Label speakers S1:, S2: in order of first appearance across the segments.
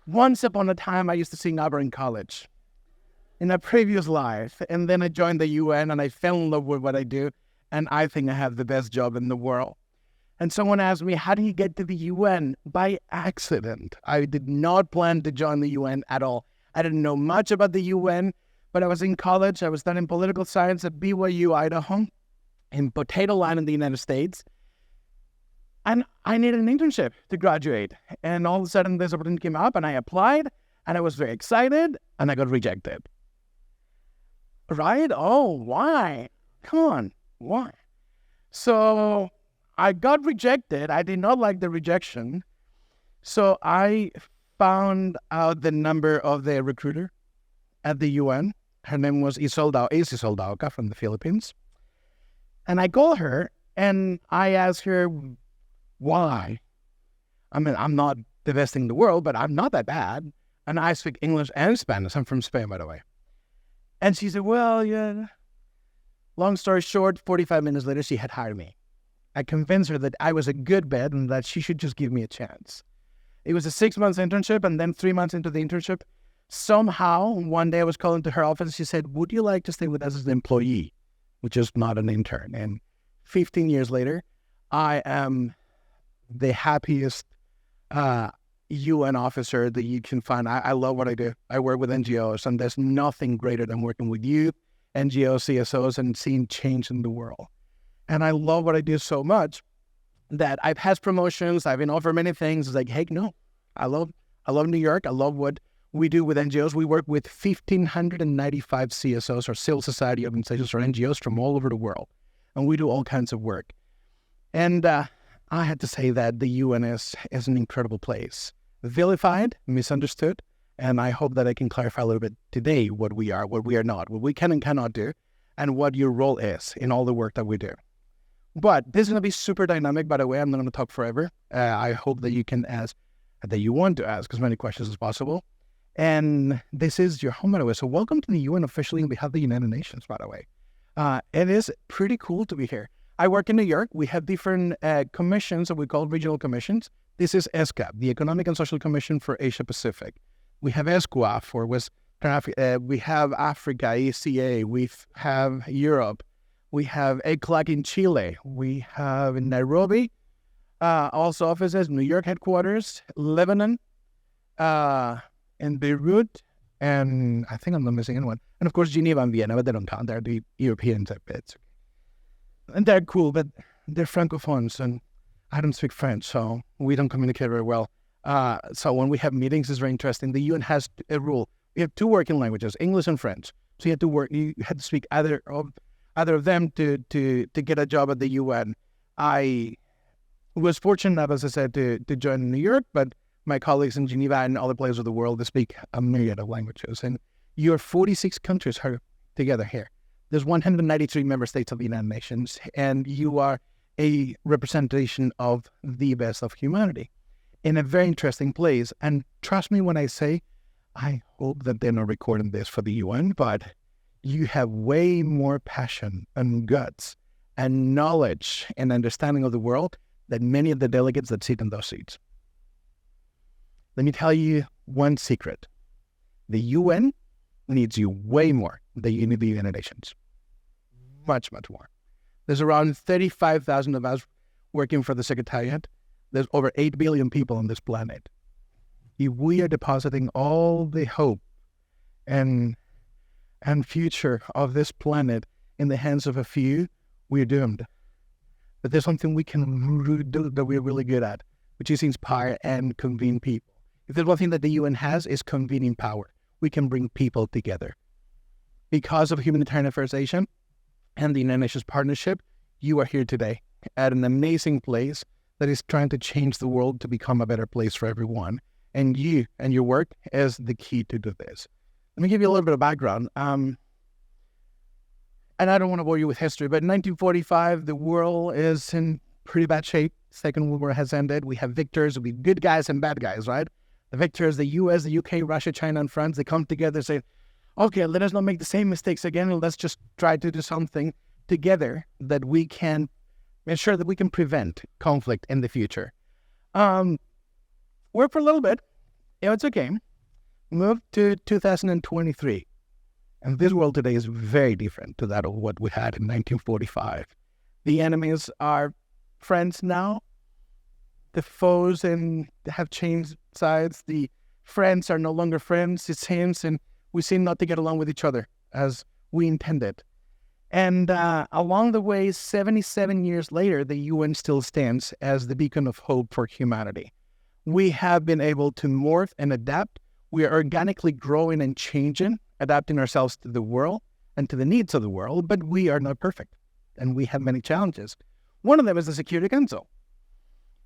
S1: Once upon a time, I used to sing opera in college in a previous life. And then I joined the UN and I fell in love with what I do. And I think I have the best job in the world. And someone asked me, how do you get to the UN? By accident. I did not plan to join the UN at all. I didn't know much about the UN, but I was in college. I was studying political science at BYU, Idaho, in Potato Land in the United States. And I needed an internship to graduate. And all of a sudden, this opportunity came up, and I applied, and I was very excited, and I got rejected. Right? Oh, why? Come on, why? So I got rejected. I did not like the rejection. So I found out the number of the recruiter at the UN. Her name was Isolda from the Philippines. And I called her, and I asked her, why? I mean, I'm not the best thing in the world, but I'm not that bad. And I speak English and Spanish. I'm from Spain, by the way. And she said, well, yeah. Long story short, 45 minutes later, she had hired me. I convinced her that I was a good bet and that she should just give me a chance. It was a 6-month internship, and then 3 months into the internship, somehow, one day I was called into her office. She said, would you like to stay with us as an employee, which is not an intern? And 15 years later, I am the happiest UN officer that you can find. I love what I do. I work with NGOs, and there's nothing greater than working with youth, NGOs, CSOs, and seeing change in the world. And I love what I do so much that I've had promotions. I've been offered many things. It's like, hey, no, I love New York. I love what we do with NGOs. We work with 1,595 CSOs, or civil society organizations, or NGOs from all over the world. And we do all kinds of work. And I had to say that the UN is an incredible place. Vilified, misunderstood, and I hope that I can clarify a little bit today what we are not, what we can and cannot do, and what your role is in all the work that we do. But this is going to be super dynamic, by the way. I'm not going to talk forever. I hope that you can ask, that you want to ask as many questions as possible. And this is your home, by the way. So welcome to the UN officially on behalf of the United Nations, by the way. It is pretty cool to be here. I work in New York. We have different commissions that we call regional commissions. This is ESCAP, the Economic and Social Commission for Asia Pacific. We have ESCWA for West Africa. We have Africa, ECA. We have Europe. We have ECLAC in Chile. We have in Nairobi, also offices, New York headquarters, Lebanon, and Beirut, and I think I'm not missing anyone. And of course, Geneva and Vienna, but they don't count. They're the European type bits. And they're cool, but they're Francophones, and I don't speak French, so we don't communicate very well. So when we have meetings, it's very interesting. The UN has a rule. We have 2 working languages, English and French. So you had to speak either of them to get a job at the UN. I was fortunate enough, as I said, to join New York, but my colleagues in Geneva and other places of the world, they speak a myriad of languages. And your 46 countries are together here. There's 193 member states of the United Nations, and you are a representation of the best of humanity in a very interesting place. And trust me when I say, I hope that they're not recording this for the UN, but you have way more passion and guts and knowledge and understanding of the world than many of the delegates that sit in those seats. Let me tell you one secret. The UN needs you way more than you need the United Nations. Much, much more. There's around 35,000 of us working for the Secretariat. There's over 8 billion people on this planet. If we are depositing all the hope and future of this planet in the hands of a few, we're doomed. But there's something we can do that we're really good at, which is inspire and convene people. If there's one thing that the UN has, is convening power. We can bring people together. Because of Humanitarian Affairs Asia and the United Nations Partnership, you are here today at an amazing place that is trying to change the world to become a better place for everyone. And you and your work is the key to do this. Let me give you a little bit of background. And I don't want to bore you with history, but in 1945, the world is in pretty bad shape. Second World War has ended. We have victors, we have good guys and bad guys, right? The victors, the US, the UK, Russia, China, and France, they come together and say, okay, let us not make the same mistakes again, and let's just try to do something together that we can ensure that we can prevent conflict in the future. Work for a little bit. It's okay. Move to 2023. And this world today is very different to that of what we had in 1945. The enemies are friends now. The foes and have changed sides. The friends are no longer friends, it seems, and we seem not to get along with each other as we intended. And along the way, 77 years later, the UN still stands as the beacon of hope for humanity. We have been able to morph and adapt. We are organically growing and changing, adapting ourselves to the world and to the needs of the world, but we are not perfect, and we have many challenges. One of them is the Security Council.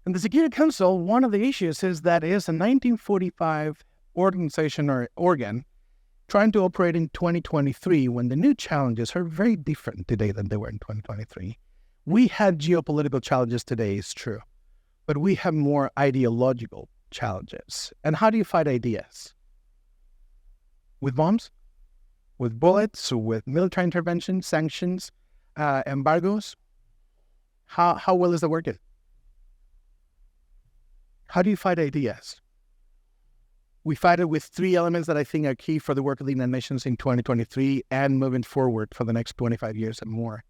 S1: And the Security Council, one of the issues is that it is a 1945 organization or organ trying to operate in 2023 when the new challenges are very different today than they were in 2023. We have geopolitical challenges today, it's true, but we have more ideological challenges. And how do you fight ideas? With bombs? With bullets? With military intervention, sanctions, embargoes? How well is that working? How do you fight ideas? We fight it with three elements that I think are key for the work of the United Nations in 2023 and moving forward for the next 25 years and more.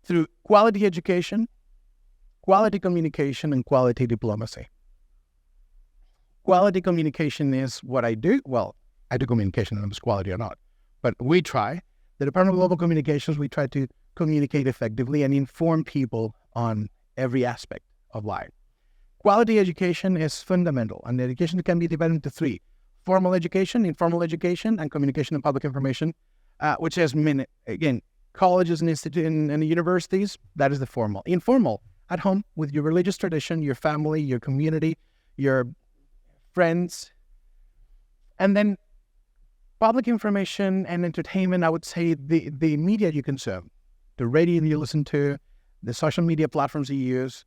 S1: Through quality education, quality communication, and quality diplomacy. Quality communication is what I do. Well, I do communication, and it's quality or not. But we try. The Department of Global Communications, we try to communicate effectively and inform people on every aspect of life. Quality education is fundamental, and education can be divided into three: formal education, informal education, and communication and public information, which has been, again, colleges and institutes and universities. That is the formal. Informal, at home with your religious tradition, your family, your community, your friends. And then public information and entertainment, I would say the media you consume, the radio you listen to, the social media platforms you use,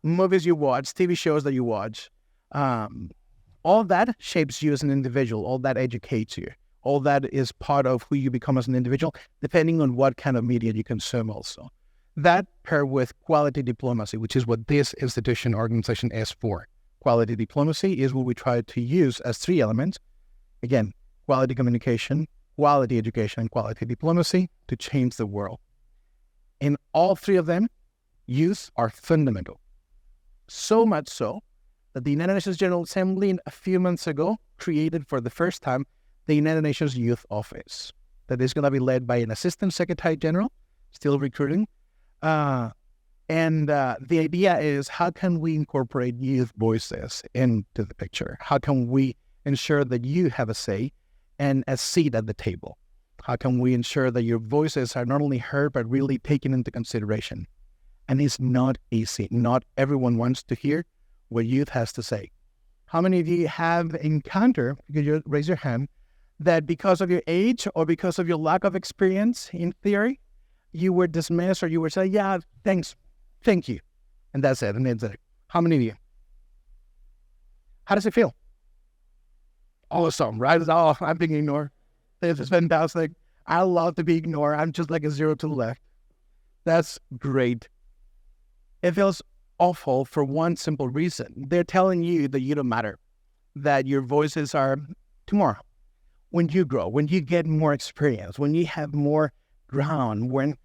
S1: movies you watch, TV shows that you watch, all that shapes you as an individual. All that educates you. All that is part of who you become as an individual, depending on what kind of media you consume also. That paired with quality diplomacy, which is what this institution organization is for. Quality diplomacy is what we try to use as three elements. Again, quality communication, quality education, and quality diplomacy to change the world. In all three of them, youth are fundamental. So much so that the United Nations General Assembly a few months ago created for the first time the United Nations Youth Office that is going to be led by an Assistant Secretary General, still recruiting. And the idea is, how can we incorporate youth voices into the picture? How can we ensure that you have a say and a seat at the table? How can we ensure that your voices are not only heard, but really taken into consideration? And it's not easy. Not everyone wants to hear what youth has to say. How many of you have encountered, could you raise your hand, that because of your age or because of your lack of experience in theory, you were dismissed or you were saying, yeah, thanks, thank you. And that's it. And it's it. How many of you? How does it feel? Awesome, right? Oh, I'm being ignored. This is fantastic. I love to be ignored. I'm just like a zero to the left. That's great. It feels awful for one simple reason. They're telling you that you don't matter, that your voices are tomorrow. When you grow, when you get more experience, when you have more ground, when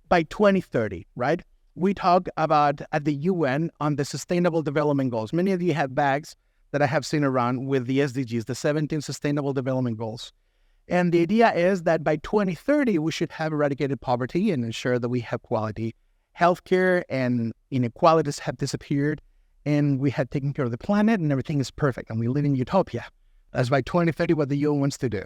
S1: by 2030, right? We talk about at the UN on the Sustainable Development Goals. Many of you have bags that I have seen around with the SDGs, the 17 Sustainable Development Goals. And the idea is that by 2030, we should have eradicated poverty and ensure that we have quality healthcare and inequalities have disappeared and we have taken care of the planet and everything is perfect and we live in utopia. That's by 2030 what the UN wants to do.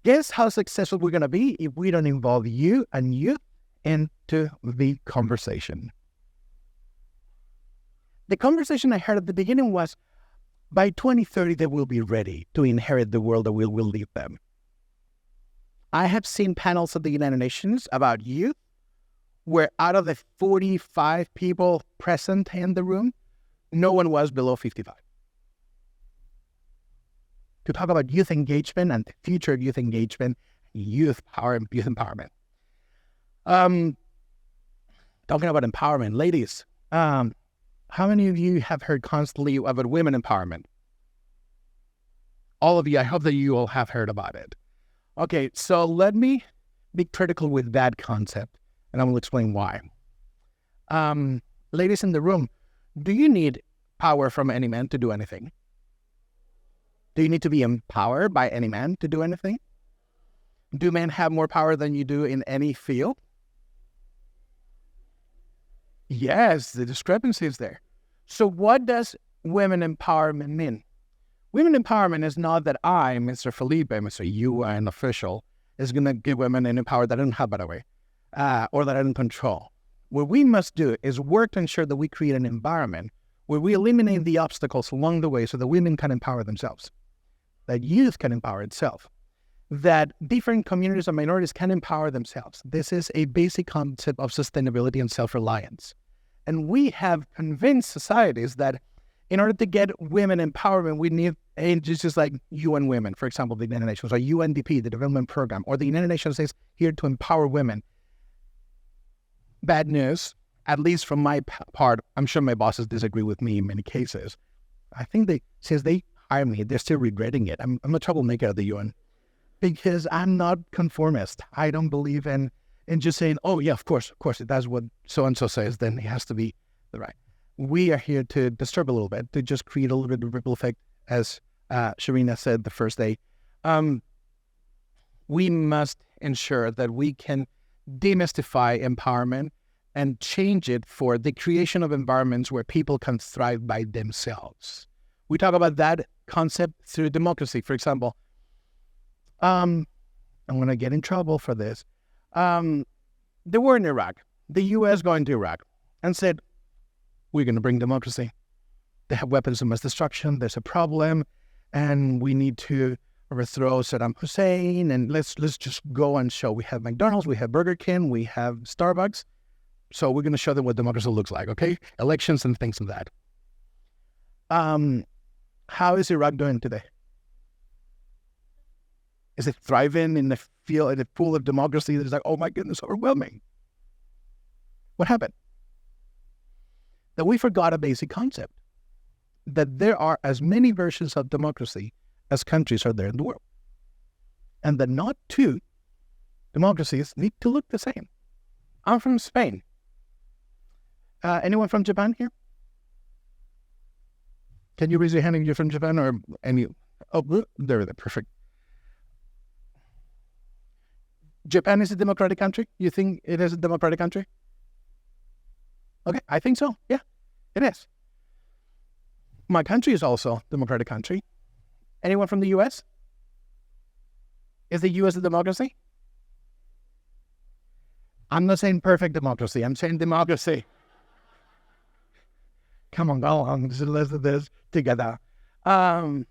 S1: Guess how successful we're going to be if we don't involve you and youth into the conversation. The conversation I heard at the beginning was, by 2030, they will be ready to inherit the world that we will leave them. I have seen panels at the United Nations about youth, where out of the 45 people present in the room, no one was below 55. To talk about youth engagement and the future of youth engagement, youth power and youth empowerment. Talking about empowerment, ladies, how many of you have heard constantly about women empowerment? All of you, I hope that you all have heard about it. Okay, so let me be critical with that concept, and I will explain why. Ladies in the room, do you need power from any man to do anything? Do you need to be empowered by any man to do anything? Do men have more power than you do in any field? Yes, the discrepancy is there. So what does women empowerment mean? Women empowerment is not that I, Mr. Felipe, Mr. UN official, is going to give women any power that I don't have, by the way, or that I don't control. What we must do is work to ensure that we create an environment where we eliminate the obstacles along the way so that women can empower themselves, that youth can empower itself, that different communities and minorities can empower themselves. This is a basic concept of sustainability and self-reliance. And we have convinced societies that in order to get women empowerment, we need agencies like UN Women, for example, the United Nations, or UNDP, the Development Program, or the United Nations is here to empower women. Bad news, at least from my part, I'm sure my bosses disagree with me in many cases. I think since they hired me, they're still regretting it. I'm a troublemaker at the UN because I'm not conformist. I don't believe in just saying, oh yeah, of course, if that's what so-and-so says, then it has to be the right. We are here to disturb a little bit, to just create a little bit of ripple effect, as Sharina said the first day. We must ensure that we can demystify empowerment and change it for the creation of environments where people can thrive by themselves. We talk about that concept through democracy. For example, I'm going to get in trouble for this. They were in Iraq. The U.S. going to Iraq and said, we're going to bring democracy. They have weapons of mass destruction. There's a problem, and we need to overthrow Saddam Hussein, and let's just go and show. We have McDonald's, we have Burger King, we have Starbucks. So we're going to show them what democracy looks like, okay? Elections and things like that. How is Iraq doing today? Is it thriving in the field, in the pool of democracy that is like, oh my goodness, overwhelming? What happened? That we forgot a basic concept, that there are as many versions of democracy as countries are there in the world. And that not two democracies need to look the same. I'm from Spain. Anyone from Japan here? Can you raise your hand if you're from Japan or any? Oh, there, perfect. Japan is a democratic country? You think it is a democratic country? Okay, I think so. Yeah, it is. My country is also a democratic country. Anyone from the U.S.? Is the U.S. a democracy? I'm not saying perfect democracy. I'm saying democracy. Come on, go on. Let's do this together. And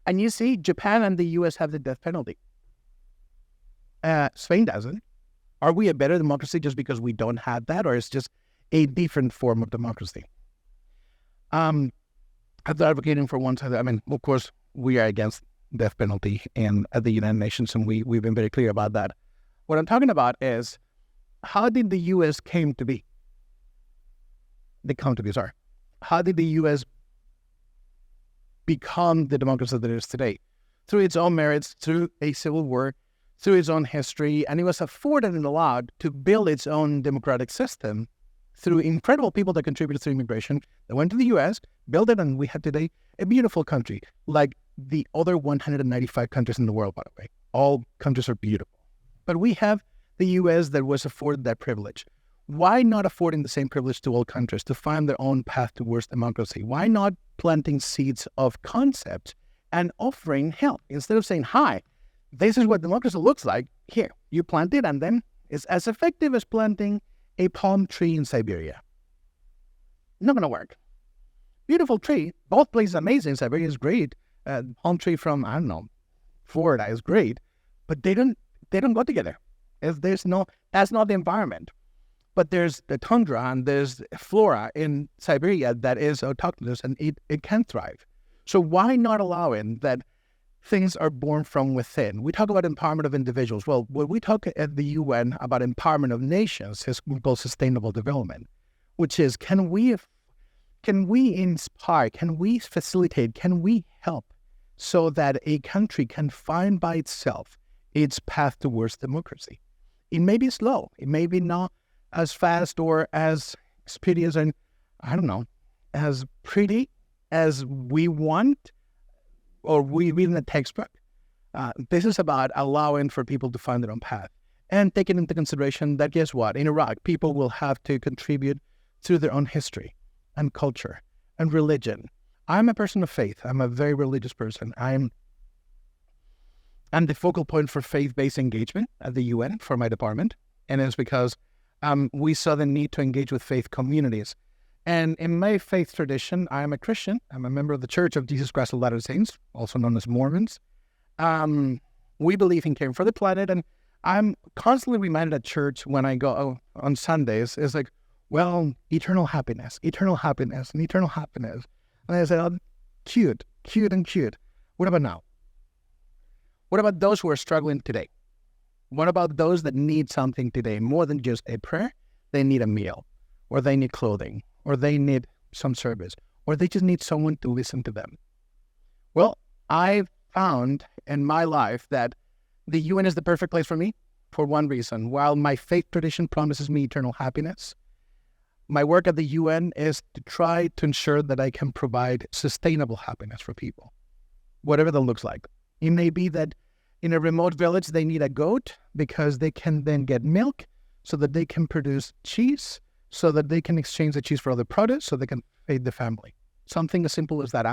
S1: you see, Japan and the U.S. have the death penalty. Spain doesn't. Are we a better democracy just because we don't have that, or it's just a different form of democracy? I'm advocating for one side. I mean, of course, we are against death penalty at the United Nations, and we've been very clear about that. What I'm talking about is, how did the U.S. came to be? How did the U.S. become the democracy that it is today? Through its own merits, through a civil war, through its own history, and it was afforded and allowed to build its own democratic system through incredible people that contributed through immigration that went to the U.S., built it, and we have today a beautiful country, like the other 195 countries in the world, by the way. All countries are beautiful. But we have the U.S. that was afforded that privilege. Why not affording the same privilege to all countries to find their own path towards democracy? Why not planting seeds of concepts and offering help? Instead of saying, hi, this is what democracy looks like. Here, you plant it, and then it's as effective as planting a palm tree in Siberia. Not going to work. Beautiful tree. Both places amazing. Siberia is great. Palm tree from, I don't know, Florida is great. But they don't go together. That's not the environment. But there's the tundra and there's flora in Siberia that is autochthonous, and it can thrive. So why not allowing that things are born from within? We talk about empowerment of individuals. Well, when we talk at the UN about empowerment of nations, it's called sustainable development, which is, can we inspire, can we facilitate, can we help so that a country can find by itself its path towards democracy. It may be slow. It may be not as fast or as speedy as, I don't know, as pretty as we want or we read in the textbook. This is about allowing for people to find their own path and taking into consideration that, guess what? In Iraq, people will have to contribute through their own history and culture and religion. I'm a person of faith. I'm a very religious person. I'm the focal point for faith-based engagement at the UN for my department. And it's because we saw the need to engage with faith communities. And in my faith tradition, I am a Christian. I'm a member of the Church of Jesus Christ of Latter-day Saints, also known as Mormons. We believe in caring for the planet, and I'm constantly reminded at church when I go on Sundays, it's like, well, eternal happiness, and eternal happiness. And I said, oh, cute. What about now? What about those who are struggling today? What about those that need something today more than just a prayer? They need a meal, or they need clothing, or they need some service, or they just need someone to listen to them. Well, I've found in my life that the UN is the perfect place for me for one reason. While my faith tradition promises me eternal happiness, my work at the UN is to try to ensure that I can provide sustainable happiness for people, whatever that looks like. It may be that in a remote village, they need a goat because they can then get milk so that they can produce cheese, so that they can exchange the cheese for other produce, so they can feed the family. Something as simple as that.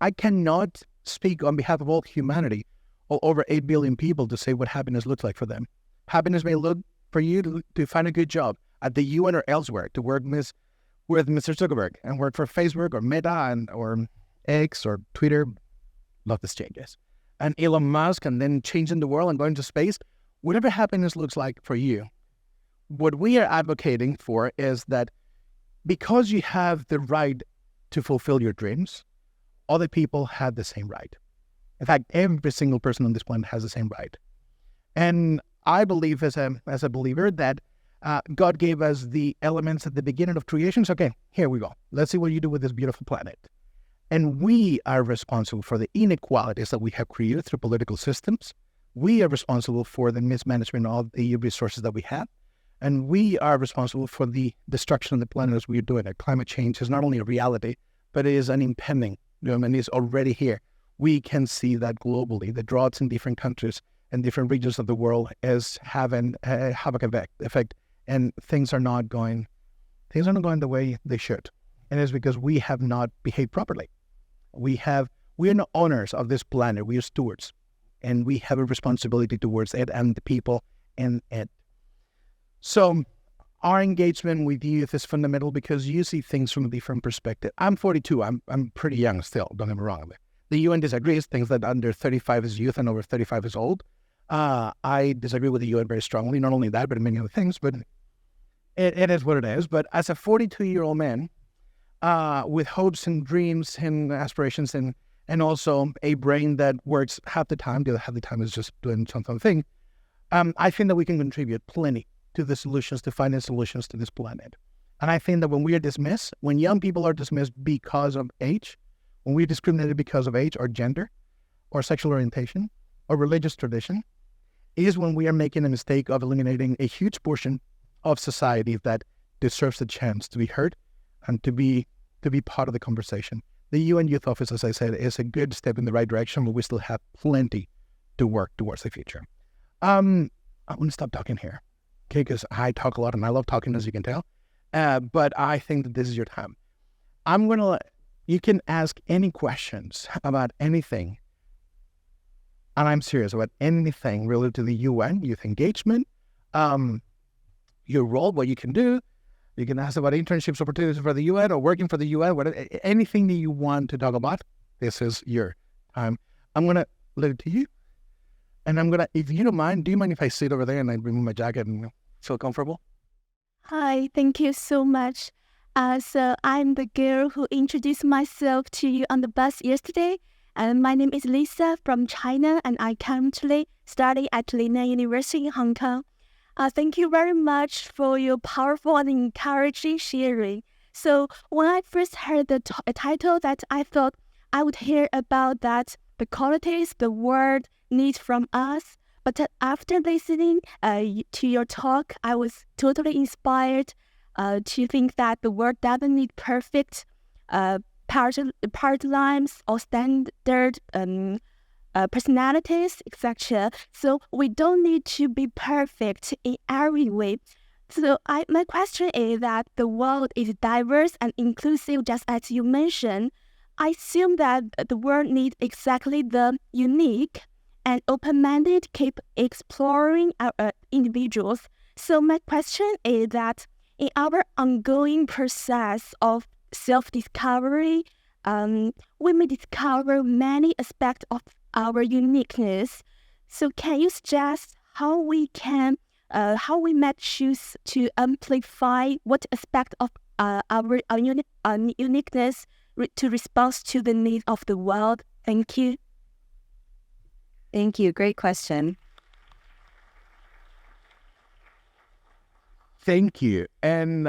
S1: I cannot speak on behalf of all humanity, or over 8 billion people, to say what happiness looks like for them. Happiness may look for you to find a good job at the UN or elsewhere, to work with Mr. Zuckerberg and work for Facebook or Meta or X or Twitter. Love these changes. And Elon Musk, and then changing the world and going to space. Whatever happiness looks like for you, what we are advocating for is that because you have the right to fulfill your dreams, other people have the same right. In fact, every single person on this planet has the same right. And I believe as a believer that God gave us the elements at the beginning of creation. So, okay, here we go. Let's see what you do with this beautiful planet. And we are responsible for the inequalities that we have created through political systems. We are responsible for the mismanagement of the resources that we have. And we are responsible for the destruction of the planet as we are doing it. Climate change is not only a reality, but it is an impending, and it's already here. We can see that globally. The droughts in different countries and different regions of the world is having a havoc effect, and things are not going the way they should. And it's because we have not behaved properly. We are not owners of this planet. We are stewards, and we have a responsibility towards it and the people in it. So our engagement with youth is fundamental because you see things from a different perspective. I'm 42. I'm pretty young still, don't get me wrong. The UN disagrees, thinks that under 35 is youth and over 35 is old. I disagree with the UN very strongly. Not only that, but many other things. But it is what it is. But as a 42-year-old man, with hopes and dreams and aspirations and also a brain that works half the time, the other half of the time is just doing something, I think that we can contribute plenty to the solutions, to finding solutions to this planet. And I think that when we are dismissed, when young people are dismissed because of age, when we're discriminated because of age or gender or sexual orientation or religious tradition, is when we are making a mistake of eliminating a huge portion of society that deserves a chance to be heard and to be part of the conversation. The UN Youth Office, as I said, is a good step in the right direction, but we still have plenty to work towards the future. I'm going to stop talking here, okay, because I talk a lot and I love talking, as you can tell, but I think that this is your time. You can ask any questions about anything, and I'm serious about anything related to the UN, youth engagement, your role, what you can do. You can ask about internships, opportunities for the UN or working for the UN, whatever, anything that you want to talk about. This is your time. I'm going to leave it to you. And if you don't mind, do you mind if I sit over there and I remove my jacket and feel comfortable?
S2: Hi, thank you so much. So I'm the girl who introduced myself to you on the bus yesterday. And my name is Lisa from China, and I currently study at Lina University in Hong Kong. Thank you very much for your powerful and encouraging sharing. So when I first heard the title, that I thought I would hear about that the qualities the world needs from us. But after listening to your talk, I was totally inspired to think that the world doesn't need perfect paradigms or standard personalities, etc. So we don't need to be perfect in every way. So my question is that the world is diverse and inclusive, just as you mentioned. I assume that the world needs exactly the unique and open-minded, keep exploring our individuals. So my question is that in our ongoing process of self-discovery, we may discover many aspects of our uniqueness. So can you suggest how we might choose to amplify what aspect of our uniqueness to respond to the needs of the world? Thank you.
S3: Thank you. Great question.
S1: Thank you. And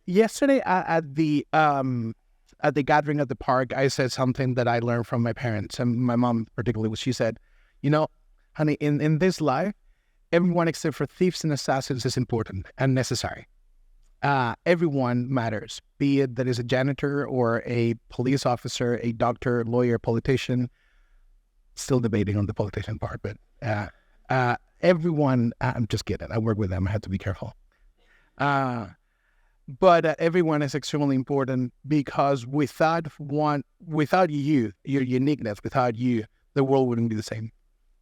S1: yesterday at the gathering at the park, I said something that I learned from my parents and my mom particularly. She said, honey, in this life, everyone except for thieves and assassins is important and necessary. Everyone matters, be it that is a janitor or a police officer, a doctor, lawyer, politician. Still debating on the politician part, but everyone, I'm just kidding. I work with them. I have to be careful. But everyone is extremely important because without you, your uniqueness, without you, the world wouldn't be the same.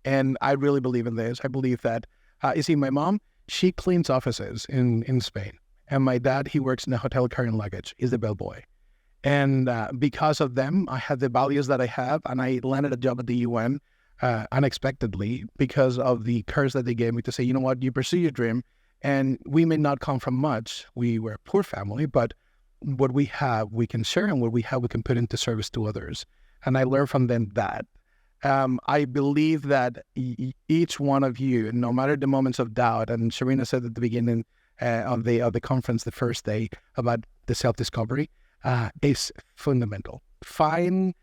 S1: And I really believe in this. I believe that, my mom, she cleans offices in Spain. And my dad, he works in a hotel carrying luggage. He's the bellboy. And because of them, I have the values that I have, and I landed a job at the UN unexpectedly because of the courage that they gave me to say, you know what, you pursue your dream, and we may not come from much. We were a poor family, but what we have, we can share, and what we have, we can put into service to others. And I learned from them that. I believe that each one of you, no matter the moments of doubt, and Sharina said at the beginning of the conference, the first day, about the self-discovery, is fundamental. Find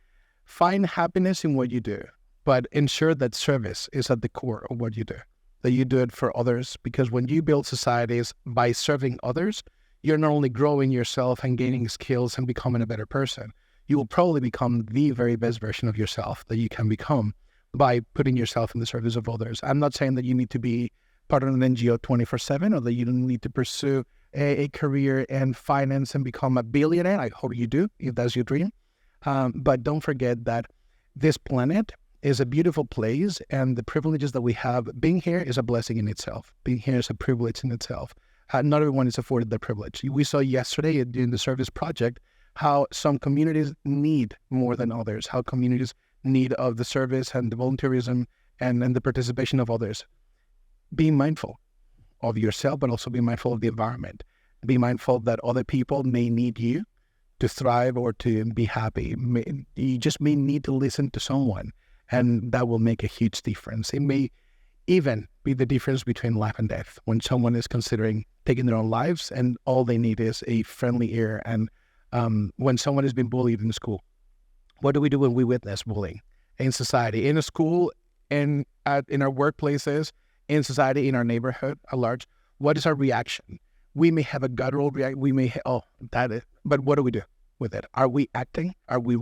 S1: happiness in what you do, but ensure that service is at the core of what you do, that you do it for others, because when you build societies by serving others, you're not only growing yourself and gaining skills and becoming a better person, you will probably become the very best version of yourself that you can become by putting yourself in the service of others. I'm not saying that you need to be part of an NGO 24/7 or that you don't need to pursue a career in finance and become a billionaire. I hope you do, if that's your dream. But don't forget that this planet is a beautiful place, and the privileges that we have, being here is a blessing in itself. Being here is a privilege in itself. Not everyone is afforded that privilege. We saw yesterday in the service project how some communities need more than others, how communities need of the service and the volunteerism and the participation of others. Be mindful of yourself, but also be mindful of the environment. Be mindful that other people may need you to thrive or to be happy. You just may need to listen to someone, and that will make a huge difference. It may even be the difference between life and death when someone is considering taking their own lives and all they need is a friendly ear. And when someone has been bullied in school, what do we do when we witness bullying in society, in a school, in our workplaces, in society, in our neighborhood at large? What is our reaction? We may have a guttural reaction. We may, but what do we do with it? Are we acting? Are we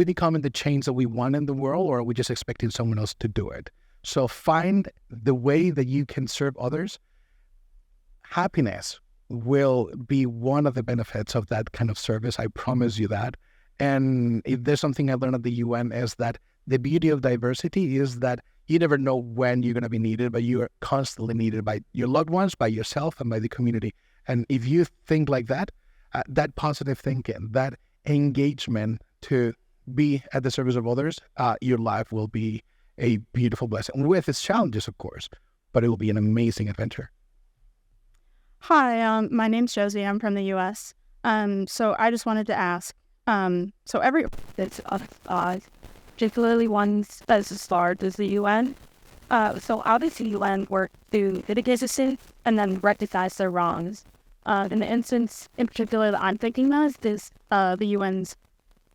S1: becoming the change that we want in the world, or are we just expecting someone else to do it? So find the way that you can serve others. Happiness will be one of the benefits of that kind of service. I promise you that. And if there's something I learned at the UN is that the beauty of diversity is that you never know when you're going to be needed, but you are constantly needed by your loved ones, by yourself, and by the community. And if you think like that, that positive thinking, that engagement to be at the service of others, your life will be a beautiful blessing, with its challenges, of course, but it will be an amazing adventure.
S4: Hi, my name's Josie. I'm from the U.S. So I just wanted to ask, so every that's particularly ones as large as the UN. So obviously the UN work through litigation and then recognize their wrongs. In the instance in particular that I'm thinking of is the UN's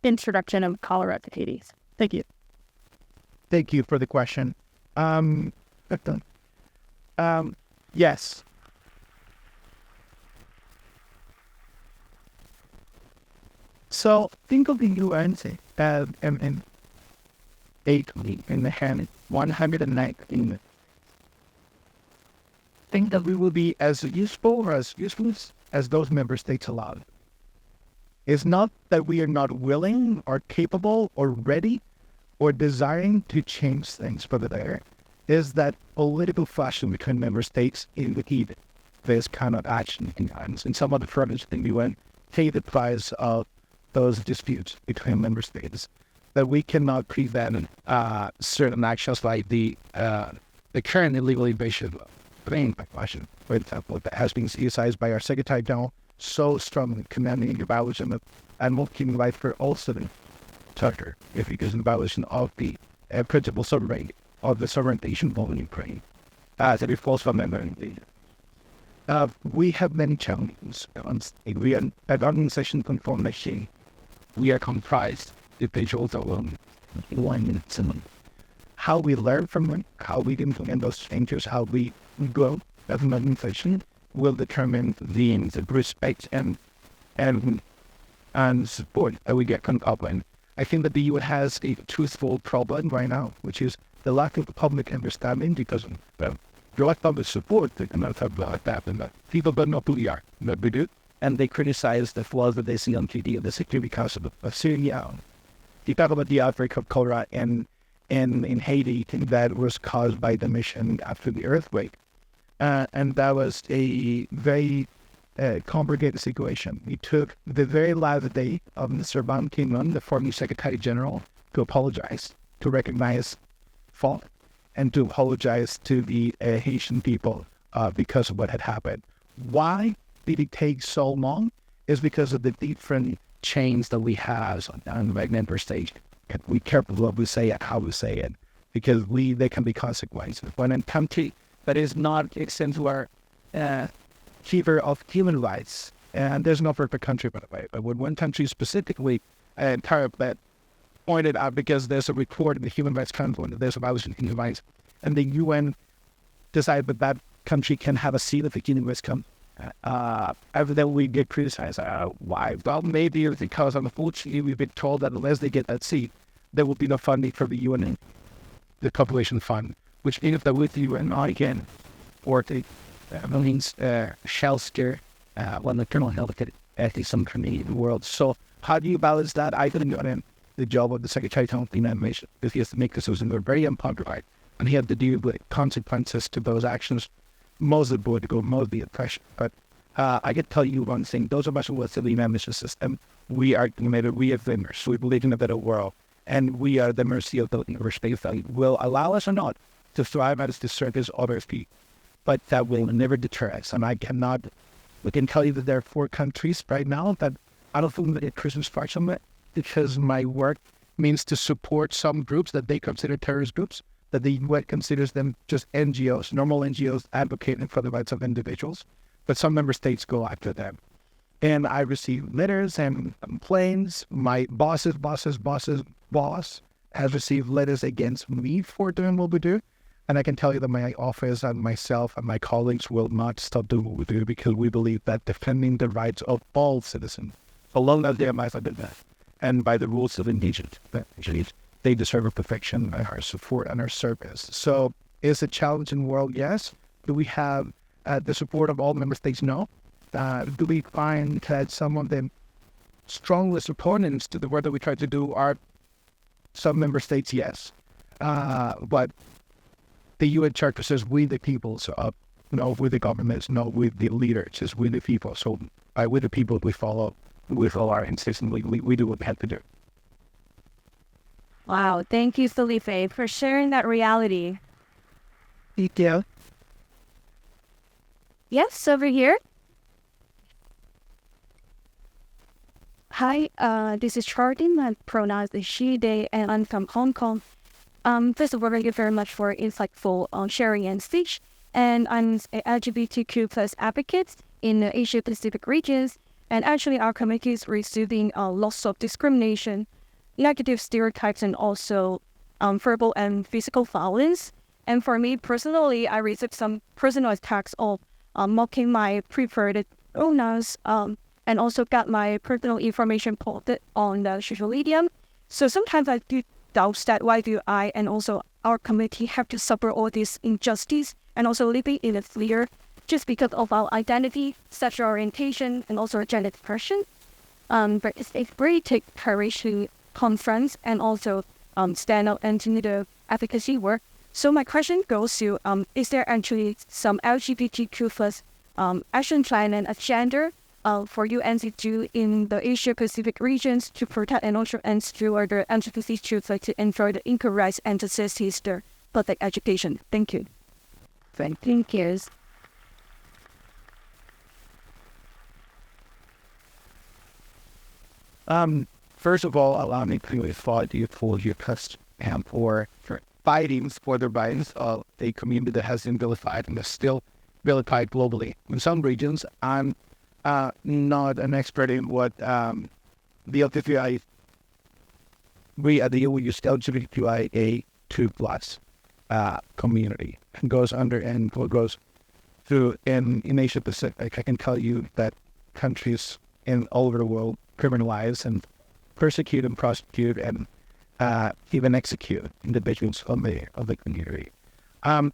S4: introduction of cholera to Hades? Thank you.
S1: Thank you for the question. Yes. So think of the UN as an 8 in the hand, 119. Think that we will be as useful or as useless as those member states allowed. It's not that we are not willing or capable or ready or desiring to change things for the better. Is that political fashion between member states impede this kind of action in some of the fronts in the UN pay the price of those disputes between member states, that we cannot prevent certain actions like the current illegal invasion of Spain by Russia, for example, that has been criticized by our Secretary General so strongly, commanding the abolition of animal human life for all citizens. Tucker, if it is an abolition of the principal sovereignty of the sovereign nation of Ukraine, as it falls from memory. We have many challenges. We are an organization conformation. We are comprised of individuals alone. How we learn from them, how we implement those changes, how we grow as an organization will determine the respect and support that we get from Upland. I think that the UN has a truthful problem right now, which is the lack of public understanding because of direct public support. They cannot talk about that, and people don't know who we are, but we do. And they criticize the flaws that they see on TV of the Security Council of Syria. They talk about the outbreak of cholera in Haiti that was caused by the mission after the earthquake. And that was a very complicated situation. It took the very last day of Mr. Ban Ki-moon, the former Secretary General, to apologize, to recognize fault, and to apologize to the Haitian people because of what had happened. Why did it take so long? Is because of the different chains that we have on the member state. We careful what we say and how we say it, because there can be consequences. When a country that is not extend to our fever of human rights, and there's no perfect country, by the way, but when one country specifically pointed out because there's a report in the Human Rights Council that there's a violation of human rights, and the UN decided that that country can have a seat at the Human Rights Council. After that, we get criticized. Why? Well, maybe it's because unfortunately we've been told that unless they get that seat, there will be no funding for the UN, the population fund, which means that with the UN again, or the means shelter, when the kernel health at some country in the world. So how do you balance that? I think the job of the Secretary General of the United Nations, because he has to make decisions that are very unpopular, and he had to deal with consequences to those actions, mostly political, mostly oppression. But I can tell you one thing: those of us who work in the United Nations system, we are committed. We are dreamers. We believe in a better world, and we are at the mercy of the state value. Will allow us or not to thrive as to service other people, but that will never deter us. And we can tell you that there are 4 countries right now that I don't think that it Christmas parts from it, because my work means to support some groups that they consider terrorist groups, that the UN considers them just NGOs, normal NGOs advocating for the rights of individuals, but some member states go after them. And I receive letters and complaints. My boss's boss has received letters against me for doing what we do. And I can tell you that my office and myself and my colleagues will not stop doing what we do, because we believe that defending the rights of all citizens, so long as they are mindful of that, and by the rules of engagement, they deserve our protection, our support, and our service. So is it a challenging world? Yes. Do we have the support of all member states? No. Do we find that some of the strongest opponents to the work that we try to do are some member states? Yes. But the UN Charter says we the people, so no with the governments, no with the leaders, it's we the people. So with the people we follow our insistence, we do what we have to do.
S3: Wow, thank you, Felipe, for sharing that reality.
S1: Thank you.
S3: Yes, over here.
S4: Hi, this is Chardin. My pronouns is she, they, and I'm from Hong Kong. First of all, thank you very much for insightful sharing and speech. And I'm a LGBTQ plus advocate in the Asia Pacific regions.
S3: And actually, our community is receiving lots of discrimination, negative stereotypes, and also verbal and physical violence. And for me personally, I received some personal attacks of mocking my preferred pronouns, and also got my personal information posted on the social media. So sometimes I do doubt that why do I and also our community have to suffer all this injustice and also living in a fear just because of our identity, sexual orientation, and also gender expression. But it's very take courage to confront and also stand up and do the advocacy work. So my question goes to, is there actually some LGBTQ plus action plan and agenda for UNC to do in the Asia Pacific regions to protect and also ensure the LGBTQ to enjoy the equal rights and to assist their public education? Thank you.
S2: Thank you.
S1: First of all, allow me to applaud you for your trust and for fighting for the rights of a community that has been vilified and is still vilified globally. In some regions, I'm not an expert in what the LGBTQI, we at the EU use LGBTQIA2 plus community goes under and what goes through in Asia Pacific. I can tell you that countries in all over the world criminalize and persecute and prosecute and even execute individuals of the community.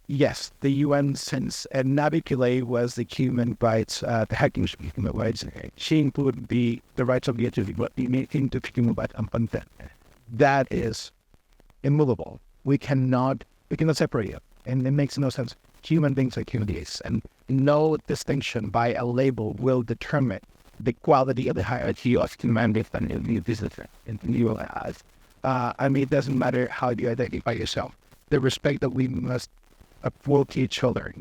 S1: Yes, the UN, since Nabi Pillay was the human rights, the Hacking Human Rights, she included the rights of the LGBT, but into human rights and content. That is immovable. We cannot separate it, and it makes no sense. Human beings are human beings, and no distinction by a label will determine the quality of the hierarchy of humanity and the visitor in the USLS. I mean, it doesn't matter how you identify yourself. The respect that we must afford to each other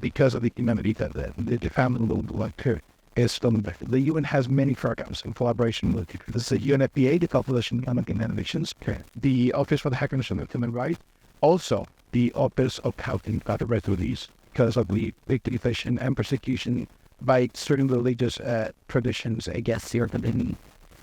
S1: because of the humanity that the family will belong to is fundamental. The UN has many programs in collaboration with the UNFPA, the Population Economic and Nations, the Office for the Recognition of Human Rights, also the Office of Helping Other Refugees because of the victimization and persecution by certain religious traditions against the community,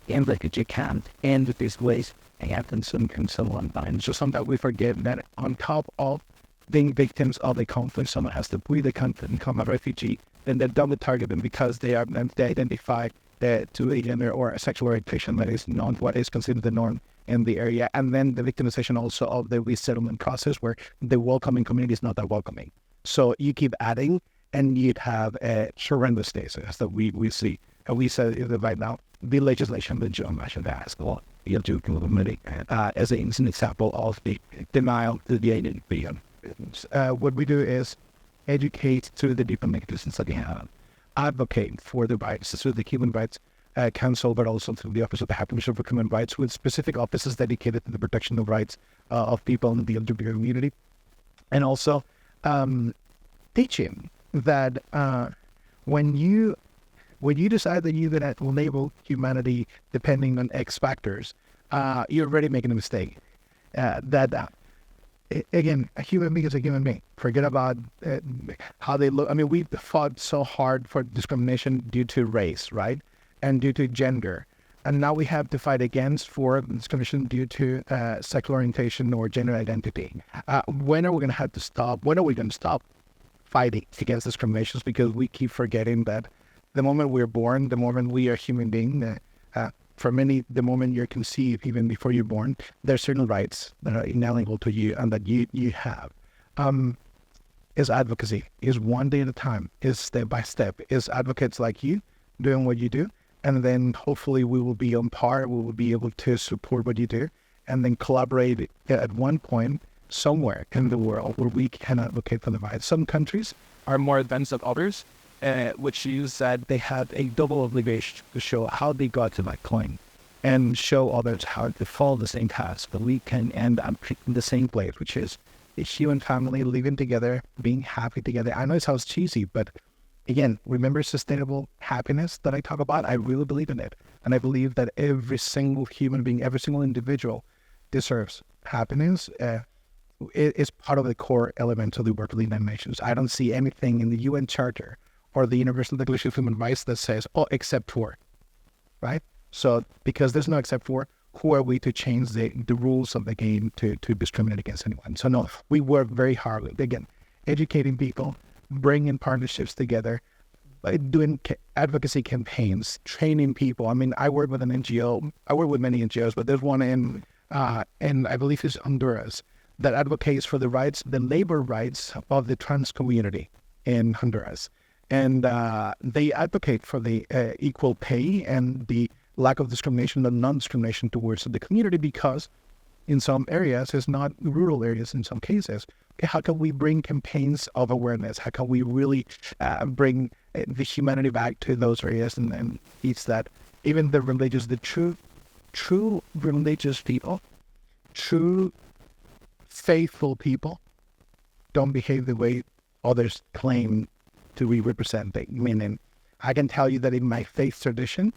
S1: and like you can't end these ways and so on. And so sometimes we forget that on top of being victims of a conflict, someone has to flee the country and become a refugee, then they're double targeted because they identify to a gender or a sexual orientation that is not what is considered the norm in the area. And then the victimization also of the resettlement process where the welcoming community is not that welcoming. So you keep adding, and you'd have a horrendous cases that we see. And we said that right now, the legislation that John mentioned has the LGBT community as an example of the denial to the identity. What we do is educate through the different mechanisms that we have, advocate for the rights through the Human Rights Council, but also through the Office of the High Commissioner for Human Rights, with specific offices dedicated to the protection of rights of people in the LGBT community, and also teaching that when you decide that you're going to label humanity depending on X factors, you're already making a mistake. Again, a human being is a human being. Forget about how they look. I mean, we've fought so hard for discrimination due to race, right? And due to gender. And now we have to fight against for discrimination due to sexual orientation or gender identity. When are we going to have to stop? When are we going to stop fighting against discriminations? Because we keep forgetting that the moment we're born, the moment we are human being, for many, the moment you're conceived, even before you're born, there are certain rights that are inalienable to you and that you have. Is advocacy, is one day at a time, is step by step, is advocates like you doing what you do, and then hopefully we will be on par, we will be able to support what you do, and then collaborate at one point somewhere in the world where we can advocate for the rights. Some countries are more advanced than others, which use that they have a double obligation to show how they got to that point and show others how to follow the same path, but we can end up in the same place, which is the human family living together, being happy together. I know it sounds cheesy, but again, remember sustainable happiness that I talk about? I really believe in it. And I believe that every single human being, every single individual deserves happiness. It is part of the core elements of the World United Nations. I don't see anything in the UN Charter or the Universal Declaration of Human Rights that says, except for. right? So because there's no except for, who are we to change the rules of the game to discriminate against anyone? So no, we work very hard, again, educating people, bringing partnerships together, doing advocacy campaigns, training people. I mean, I work with an NGO. I work with many NGOs, but there's one in I believe it's Honduras, that advocates for the rights, the labor rights of the trans community in Honduras. And they advocate for the equal pay and the lack of discrimination and non-discrimination towards the community, because in some areas, it's not rural areas in some cases. Okay, how can we bring campaigns of awareness? How can we really bring the humanity back to those areas and teach that even the religious, the true religious people, true faithful people don't behave the way others claim to be representing. Meaning, I can tell you that in my faith tradition,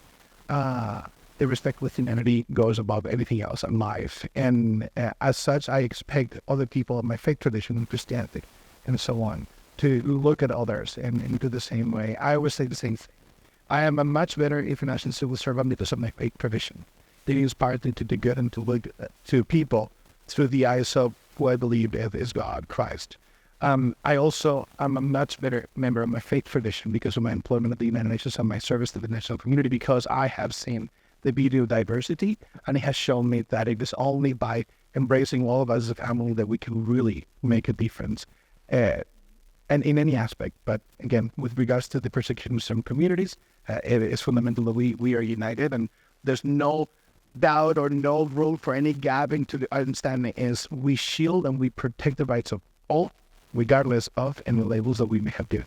S1: the respect with humanity goes above anything else in life. And as such, I expect other people of my faith tradition, Christianity, and so on, to look at others and do the same way. I always say the same thing. I am a much better international civil servant because of my faith tradition. It inspires me to do good and to look to people through the eyes of who I believe is God, Christ. I also am a much better member of my faith tradition because of my employment at the United Nations and my service to the national community, because I have seen the beauty of diversity, and it has shown me that it is only by embracing all of us as a family that we can really make a difference, and in any aspect. But again, with regards to the persecution of some communities, it is fundamental that we are united, and there's no doubt or no room for any gap into the understanding. Is we shield and we protect the rights of all, regardless of any labels that we may have given.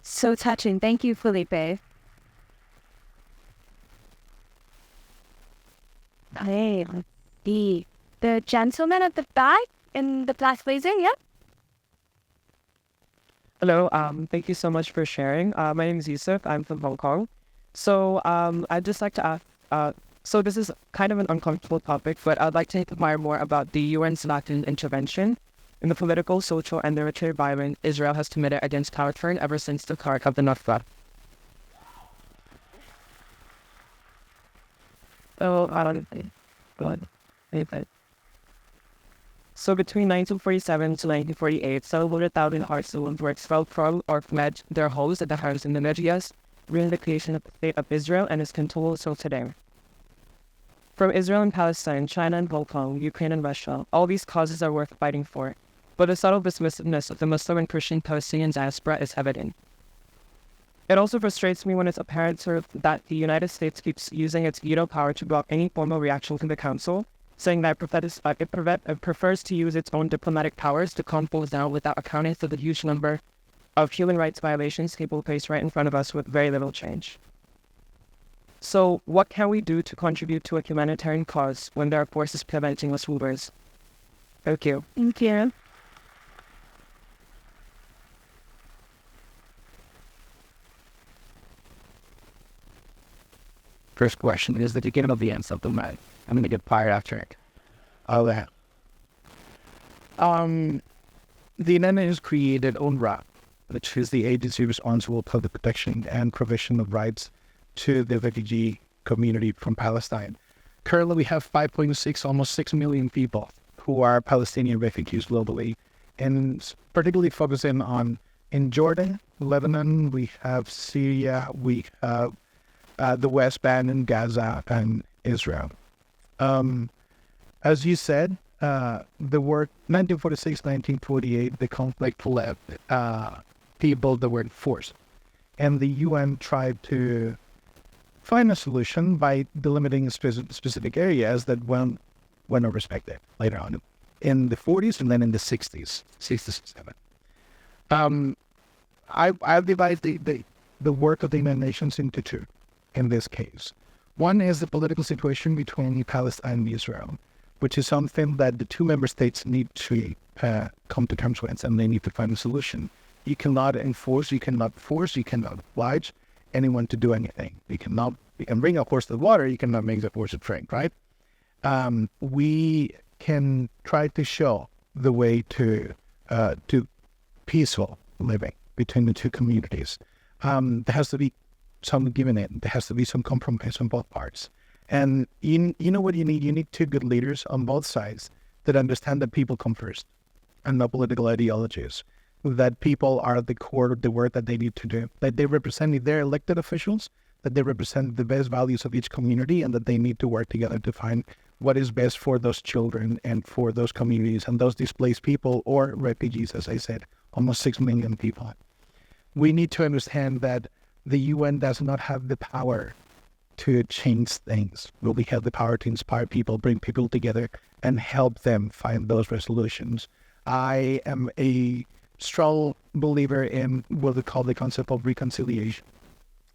S3: So touching. Thank you, Felipe. Hey, let's see. The gentleman at the back in the black blazer, yeah?
S5: Hello, thank you so much for sharing. My name is Yusuf. I'm from Hong Kong. So I'd just like to ask, so this is kind of an uncomfortable topic, but I'd like to inquire more about the UN's Latin intervention in the political, social, and military violence Israel has committed against Palestine ever since the start of the Nakba. So between 1947 to 1948, several hundred thousand Palestinians were expelled from or fled their homes at the hands of the Media's reunification of the State of Israel and its control until today. From Israel and Palestine, China and Hong Kong, Ukraine and Russia, all these causes are worth fighting for, but the subtle dismissiveness of the Muslim and Christian Palestinian diaspora is evident. It also frustrates me when it's apparent that the United States keeps using its veto power to block any formal reaction from the Council, saying that it prefers to use its own diplomatic powers to calm things down without accounting for the huge number of human rights violations taking place right in front of us with very little change. So what can we do to contribute to a humanitarian cause when there are forces preventing us movers? Thank you.
S2: Thank you.
S1: First question is the beginning of the end of the night. I'm going to get fired after it. All that. The United Nations created UNRWA, which is the agency responsible for the protection and provision of rights to the refugee community from Palestine. Currently, we have 5.6, almost 6 million people who are Palestinian refugees globally, and particularly focusing on in Jordan, Lebanon, we have Syria, we have the West Bank and Gaza and Israel. As you said, the war 1946, 1948, the conflict left people that were forced, and the UN tried to find a solution by delimiting specific areas that were not respected later on in the 40s and then in the 60s, 67. I'll divide the work of the United Nations into two in this case. One is the political situation between Palestine and Israel, which is something that the two member states need to come to terms with, and they need to find a solution. You cannot enforce, you cannot force, you cannot oblige anyone to do anything. You can bring a horse to the water, you cannot make the horse a drink, right? We can try to show the way to peaceful living between the two communities. There has to be some give in it. There has to be some compromise on both parts. And you know what you need? You need two good leaders on both sides that understand that people come first and not political ideologies. That people are at the core of the work that they need to do. That they represent, if they're elected officials, that they represent the best values of each community, and that they need to work together to find what is best for those children and for those communities and those displaced people or refugees, as I said, almost 6 million people. We need to understand that the UN does not have the power to change things, but we have the power to inspire people, bring people together, and help them find those resolutions. I am a strong believer in what we call the concept of reconciliation,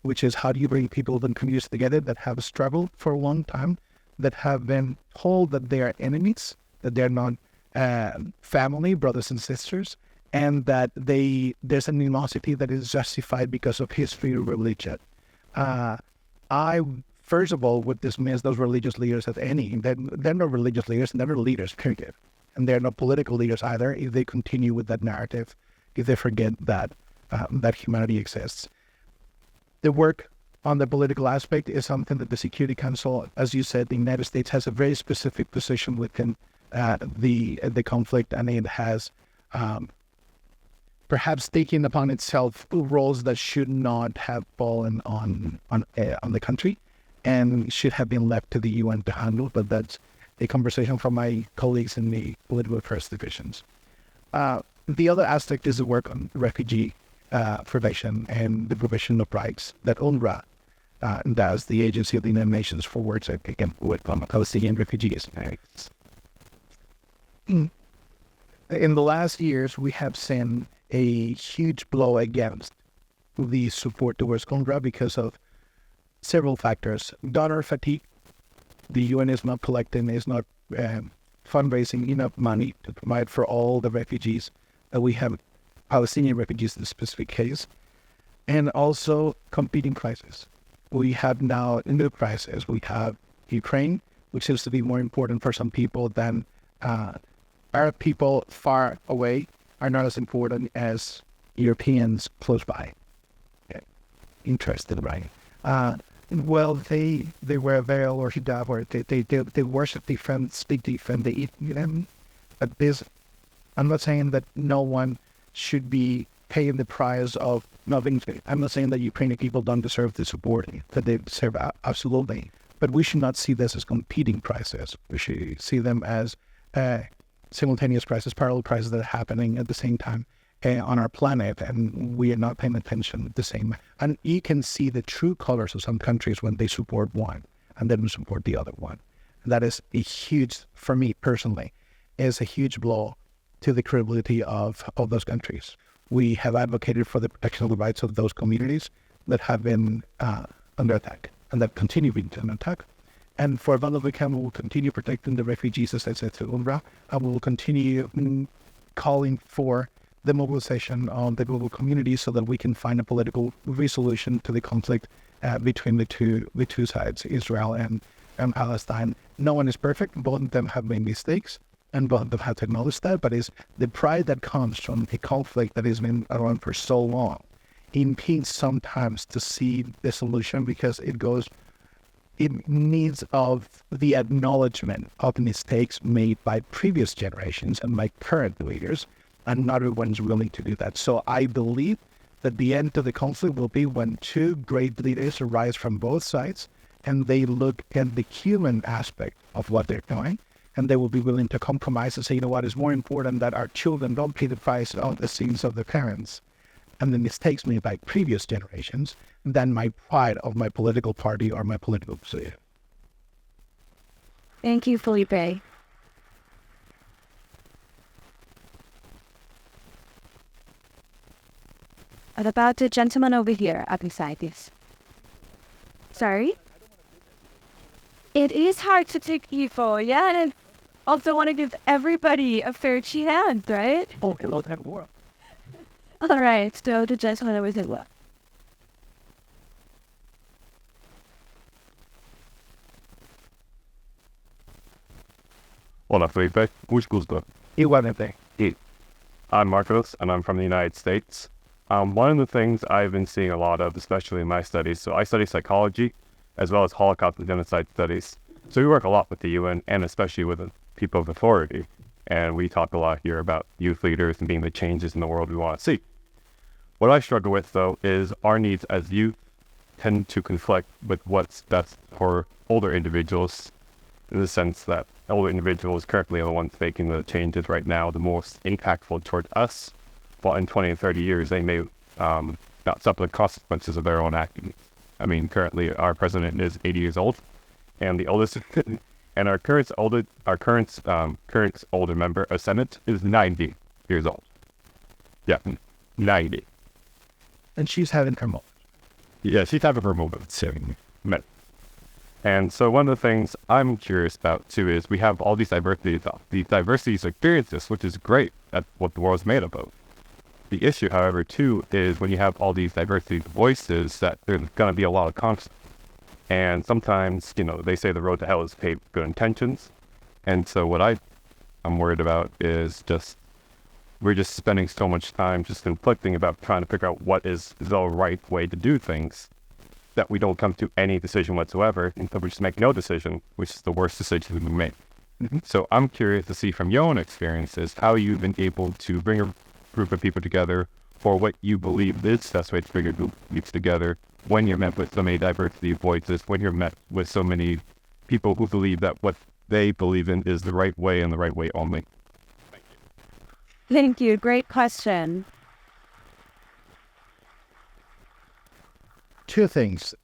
S1: which is how do you bring people and communities together that have struggled for a long time, that have been told that they are enemies, that they're not family, brothers and sisters, and that there's an animosity that is justified because of history or religion. I, first of all, would dismiss those religious leaders as any. They're not religious leaders, and they're not leaders, period. And they're not political leaders either if they continue with that narrative, if they forget that that humanity exists. The work on the political aspect is something that the Security Council, as you said, the United States has a very specific position within the conflict, and it has perhaps taken upon itself roles that should not have fallen on the country and should have been left to the UN to handle, but that's a conversation from my colleagues in the political affairs divisions. The other aspect is the work on refugee prevention and the provision of rights that UNRWA does, the Agency of the United Nations for Works with Palestinian refugees. In the last years, we have seen a huge blow against the support towards UNRWA because of several factors. Donor fatigue. The UN is not collecting, is not fundraising enough money to provide for all the refugees. We have Palestinian refugees in this specific case. And also competing crises. We have now a new crisis. We have Ukraine, which seems to be more important for some people than Arab people far away are not as important as Europeans close by. Okay. Interested, right? Well, they wear veil or hijab, or they worship different, speak different, they eat them. But this, I'm not saying that no one should be paying the price of not being. I'm not saying that Ukrainian people don't deserve the support that they deserve, absolutely. But we should not see this as competing crises. We should see them as simultaneous crises, parallel crises that are happening at the same time on our planet, and we are not paying attention the same. And you can see the true colors of some countries when they support one and then support the other one. And that is a huge, for me personally, is a huge blow to the credibility of those countries. We have advocated for the protection of the rights of those communities that have been under attack and that continue being under attack. And for as long as we can, we will continue protecting the refugees, as I said, to UNRWA, and we will continue calling for the mobilization of the global community so that we can find a political resolution to the conflict between the two sides, Israel and Palestine. No one is perfect. Both of them have made mistakes, and both of them have to acknowledge that. But it's the pride that comes from a conflict that has been around for so long impedes sometimes to see the solution because it needs of the acknowledgement of mistakes made by previous generations and by current leaders, and not everyone's willing to do that. So I believe that the end of the conflict will be when two great leaders arise from both sides and they look at the human aspect of what they're doing, and they will be willing to compromise and say, you know what, it's more important that our children don't pay the price of the sins of their parents and the mistakes made by previous generations than my pride of my political party or my political position.
S3: Thank you, Felipe. What about the gentleman over here at beside this? Sorry? It is hard to take people, yeah, and also want to give everybody a fair chance, right?
S1: Oh, hello, that world.
S3: All right, so the gentleman over there left.
S6: Hola, Felipe. Mucho gusto.
S1: Igualmente.
S6: I'm Marcos, and I'm from the United States. One of the things I've been seeing a lot of, especially in my studies, so I study psychology as well as Holocaust and genocide studies. So we work a lot with the UN and especially with the people of authority. And we talk a lot here about youth leaders and being the changes in the world we want to see. What I struggle with, though, is our needs as youth tend to conflict with what's best for older individuals, in the sense that older individuals currently are the ones making the changes right now, the most impactful toward us, while in 20 and 30 years they may not suffer the consequences of their own actions. I mean, currently our president is 80 years old, and the oldest, and our current older member of Senate is 90 years old. Yeah, 90.
S1: And she's having her moment.
S6: Yeah, she's having her moment. And so one of the things I'm curious about too is we have all these diversities of experiences, which is great. That's what the world's made up of. The issue, however, too, is when you have all these diversity of voices, that there's going to be a lot of conflict. And sometimes, they say the road to hell is paved with good intentions. And so what I'm worried about is we're just spending so much time just conflicting about trying to figure out what is the right way to do things, that we don't come to any decision whatsoever, and so we just make no decision, which is the worst decision we can make. Mm-hmm. So I'm curious to see from your own experiences how you've been able to bring a group of people together for what you believe is the best way to bring a group of people together when you're met with so many diversity of voices, when you're met with so many people who believe that what they believe in is the right way and the right way only.
S3: Thank you. Great question.
S1: Two things.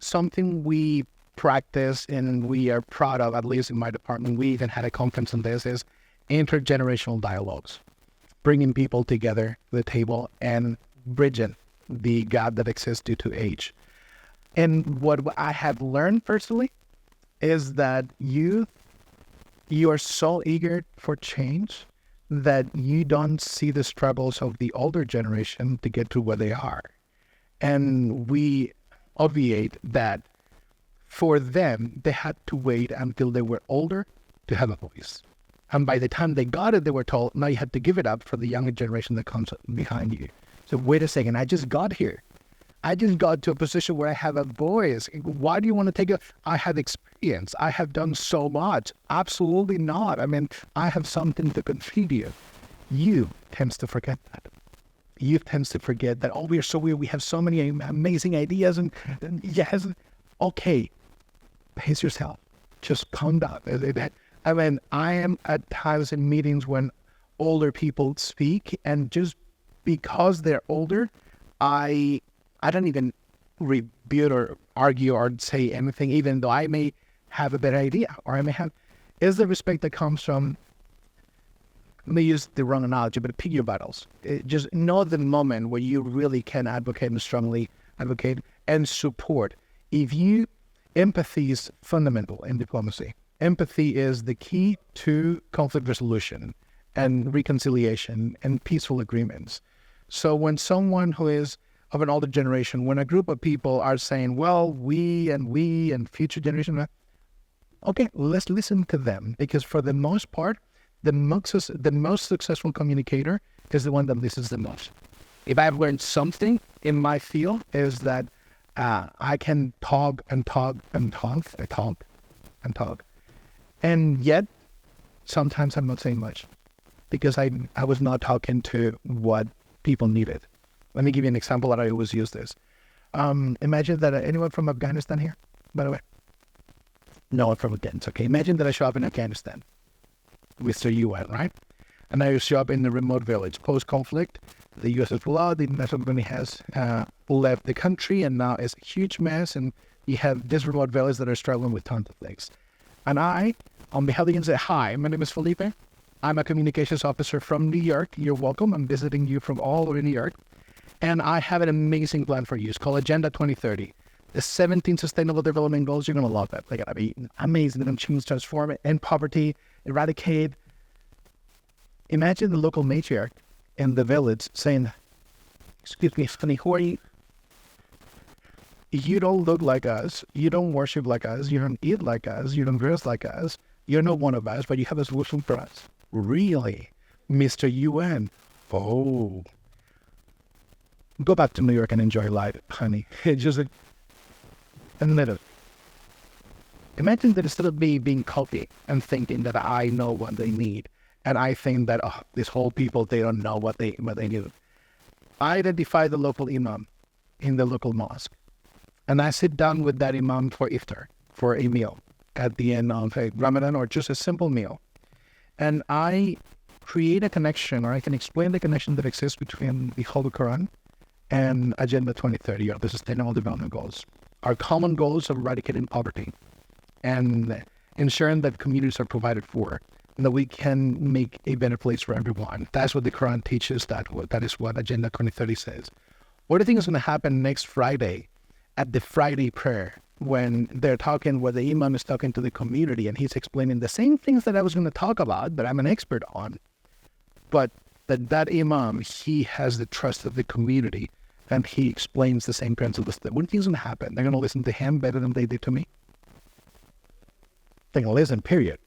S1: Something we practice and we are proud of, at least in my department, we even had a conference on this, is intergenerational dialogues. Bringing people together to the table and bridging the gap that exists due to age. And what I have learned personally is that you are so eager for change that you don't see the struggles of the older generation to get to where they are. And we obviate that for them, they had to wait until they were older to have a voice. And by the time they got it, they were told, now you have to give it up for the younger generation that comes behind you. So wait a second, I just got here. I just got to a position where I have a voice. Why do you want to take it? I have experience. I have done so much. Absolutely not. I mean, I have something to contribute. Youth tends to forget that. Youth tends to forget that, we are so weird. We have so many amazing ideas. And yes, okay, pace yourself. Just calm down. I mean, I am at times in meetings when older people speak, and just because they're older, I don't even rebut or argue or say anything, even though I may have a better idea, or I may have, is the respect that comes from, let me use the wrong analogy, but pick your battles. Just know the moment where you really can advocate and strongly advocate and support. Empathy is fundamental in diplomacy. Empathy is the key to conflict resolution and reconciliation and peaceful agreements. So when someone who is of an older generation, when a group of people are saying, well, we and future generation, okay, let's listen to them, because for the most part, the most successful communicator is the one that listens the most. If I've learned something in my field, is that I can talk and talk and talk and talk. And yet, sometimes I'm not saying much, because I was not talking to what people needed. Let me give you an example that I always use this. Imagine that anyone from Afghanistan here, by the way? No one from Afghanistan. Okay, imagine that I show up in Afghanistan, Mr. UN, right? And I show up in a remote village, post-conflict. The U.S. has law, the national government has left the country, and now it's a huge mess, and you have these remote villages that are struggling with tons of things. And I, on behalf of the UN, say, hi, my name is Felipe. I'm a communications officer from New York. You're welcome. I'm visiting you from all over New York. And I have an amazing plan for you. It's called Agenda 2030. The 17 Sustainable Development Goals, you're going to love that. They're going to be amazing. They're going to change, transform, end poverty, eradicate. Imagine the local matriarch in the village saying, excuse me, honey, who are you? You don't look like us. You don't worship like us. You don't eat like us. You don't dress like us. You're not one of us, but you have a solution for us. Really? Mr. UN? Oh. Go back to New York and enjoy life, honey. It's just a little. Imagine that instead of me being cocky and thinking that I know what they need, and I think that, oh, these whole people, they don't know what they need. I identify the local imam in the local mosque, and I sit down with that imam for iftar, for a meal at the end of a Ramadan or just a simple meal. And I create a connection, or I can explain the connection that exists between the Holy Quran and Agenda 2030, or the Sustainable Development Goals. Our common goals of eradicating poverty and ensuring that communities are provided for, and that we can make a better place for everyone. That's what the Quran teaches. That is what Agenda 2030 says. What do you think is going to happen next Friday at the Friday prayer when they're talking, where the imam is talking to the community and he's explaining the same things that I was going to talk about, that I'm an expert on, but that imam, he has the trust of the community and he explains the same principles. What do you think is going to happen? They're going to listen to him better than they did to me? They're going to listen, period.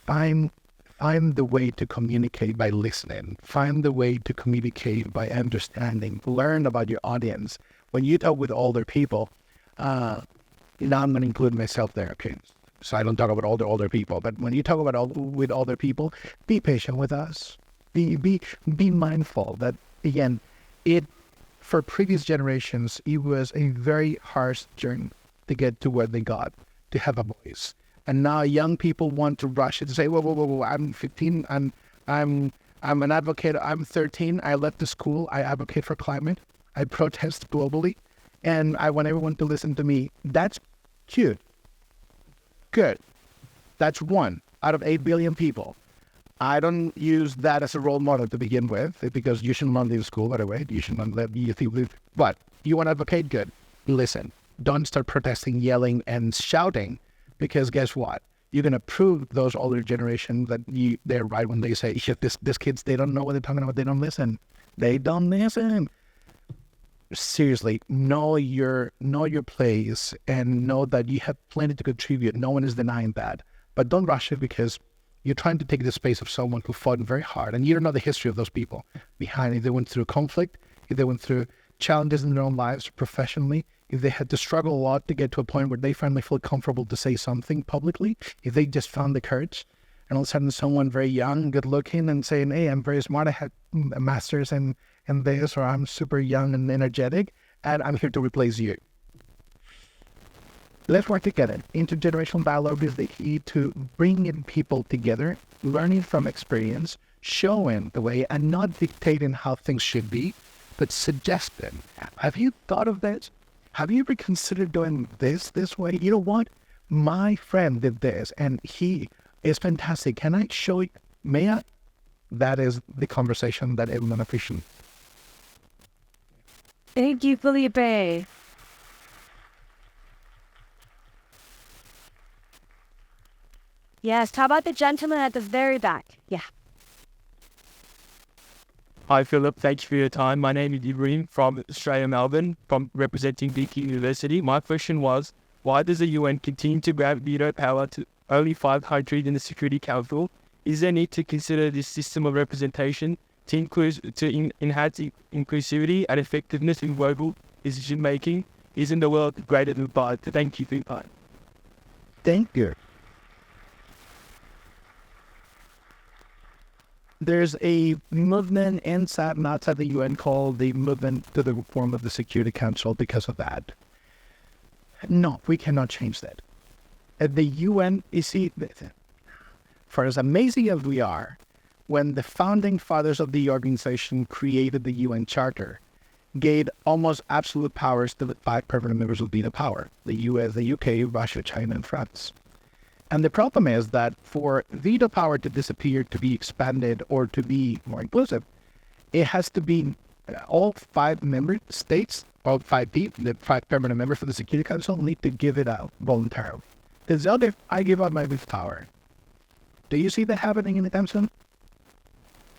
S1: Find the way to communicate by listening. Find the way to communicate by understanding. Learn about your audience. When you talk with older people, now I'm going to include myself there, okay? So I don't talk about older people, but when you talk about with older people, be patient with us. Be mindful that, again, for previous generations, it was a very harsh journey to get to where they got, to have a voice. And now young people want to rush it to say, whoa, I'm 15, I'm an advocate, I'm 13, I left the school, I advocate for climate, I protest globally, and I want everyone to listen to me. That's cute. Good. That's 1 out of 8 billion people. I don't use that as a role model to begin with, because you shouldn't leave school, by the way. You shouldn't let you leave. But you want to advocate? Good. Listen. Don't start protesting, yelling, and shouting, because guess what? You're going to prove those older generations that they're right when they say, yeah, this kids, they don't know what they're talking about. They don't listen. They don't listen. Seriously, know your place and know that you have plenty to contribute. No one is denying that. But don't rush it, because you're trying to take the space of someone who fought very hard, and you don't know the history of those people behind. If they went through conflict, if they went through challenges in their own lives professionally, if they had to struggle a lot to get to a point where they finally feel comfortable to say something publicly, if they just found the courage, and all of a sudden someone very young, good looking, and saying, hey, I'm very smart, I have a master's in this, or I'm super young and energetic, and I'm here to replace you. Let's work together. Intergenerational dialogue is the key to bringing people together, learning from experience, showing the way, and not dictating how things should be, but suggesting. Have you thought of this? Have you ever considered doing this way? You know what? My friend did this, and he is fantastic. Can I show you? May I? That is the conversation that everyone appreciates.
S3: Thank you, Felipe. Yes, how about the gentleman at the very back? Yeah.
S5: Hi, Philip. Thank you for your time. My name is Ibrahim from Australia, Melbourne, from representing Deakin University. My question was, why does the UN continue to grant veto power to only 5 countries in the Security Council? Is there need to consider this system of representation to enhance inclusivity and effectiveness in global decision-making? Isn't the world greater than 5? Thank you for your time.
S1: Thank you. There's a movement inside and outside the UN called the Movement to the Reform of the Security Council because of that. No, we cannot change that. At the UN, you see, for as amazing as we are, when the founding fathers of the organization created the UN Charter, gave almost absolute powers to the 5 permanent members of veto power, the US, the UK, Russia, China, and France. And the problem is that for veto power to disappear, to be expanded, or to be more inclusive, it has to be all 5 member states, all 5 people, the 5 permanent members of the Security Council need to give it out voluntarily. Because if I give up my veto power, do you see that happening in the council?